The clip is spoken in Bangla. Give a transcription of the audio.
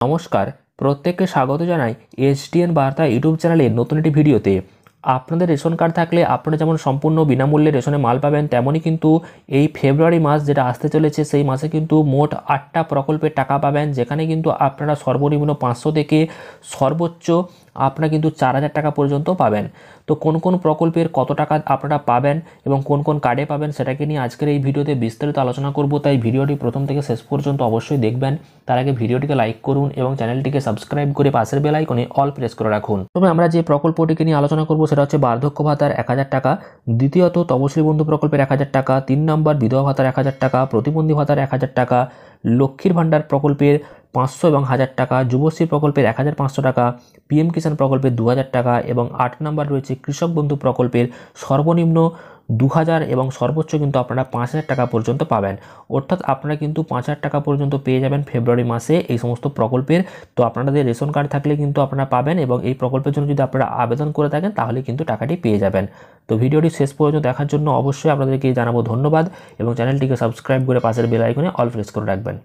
নমস্কার, প্রত্যেককে স্বাগত জানাই এসডিএন বার্তা ইউটিউব চ্যানেলের নতুন একটি ভিডিওতে। আপনাদের রেশন কার্ড থাকলে আপনারা যেমন সম্পূর্ণ বিনামূল্যে রেশনে মাল পাবেন, তেমনই কিন্তু এই ফেব্রুয়ারি মাস যেটা আসতে চলেছে সেই মাসে কিন্তু মোট 8টা প্রকল্পের টাকা পাবেন, যেখানে কিন্তু আপনারা সর্বনিম্ন 500 থেকে সর্বোচ্চ আপনারা কিন্তু 4000 টাকা পর্যন্ত পাবেন। তো কোন কোন প্রকল্পের কত টাকা আপনারা পাবেন এবং কোন কোন কার্ডে পাবেন সেটাকে নিয়ে আজকের এই ভিডিওতে বিস্তারিত আলোচনা করব, তাই ভিডিওটি প্রথম থেকে শেষ পর্যন্ত অবশ্যই দেখবেন। তার আগে ভিডিওটিকে লাইক করুন এবং চ্যানেলটিকে সাবস্ক্রাইব করে পাশের বেল আইকনে অল প্রেস করে রাখুন। তবে আমরা যে প্রকল্পটিকে নিয়ে আলোচনা করব সেটা হচ্ছে বার্ধক্য ভাতার 1000 টাকা, দ্বিতীয়ত তপশিলি বন্ধু প্রকল্পের 1000 টাকা, 3 নম্বর বিধবা ভাতার 1000 টাকা, প্রতিবন্ধী ভাতার 1000 টাকা, লক্ষ্মীর ভাণ্ডার প্রকল্পের 500 এবং 1000 টাকা, যুবশ্রী প্রকল্পের 1500 টাকা, পিএম কিষাণ প্রকল্পের 2000 টাকা এবং 8 নম্বর রয়েছে কৃষক বন্ধু প্রকল্পের সর্বনিম্ন 2000 এবং সর্বোচ্চ কিন্তু আপনারা 5000 টাকা পর্যন্ত পাবেন। অর্থাৎ আপনারা কিন্তু 5000 টাকা পর্যন্ত পেয়ে যাবেন ফেব্রুয়ারি মাসে এই সমস্ত প্রকল্পের। তো আপনাদের রেশন কার্ড থাকলে কিন্তু আপনারা পাবেন এবং এই প্রকল্পের জন্য যদি আপনারা আবেদন করে থাকেন তাহলে কিন্তু টাকাটি পেয়ে যাবেন। তো ভিডিওটি শেষ পর্যন্ত দেখার জন্য অবশ্যই আপনাদেরকে জানাবো ধন্যবাদ এবং চ্যানেলটিকে সাবস্ক্রাইব করে পাশের বেল আইকনে অল প্রেস করে রাখবেন।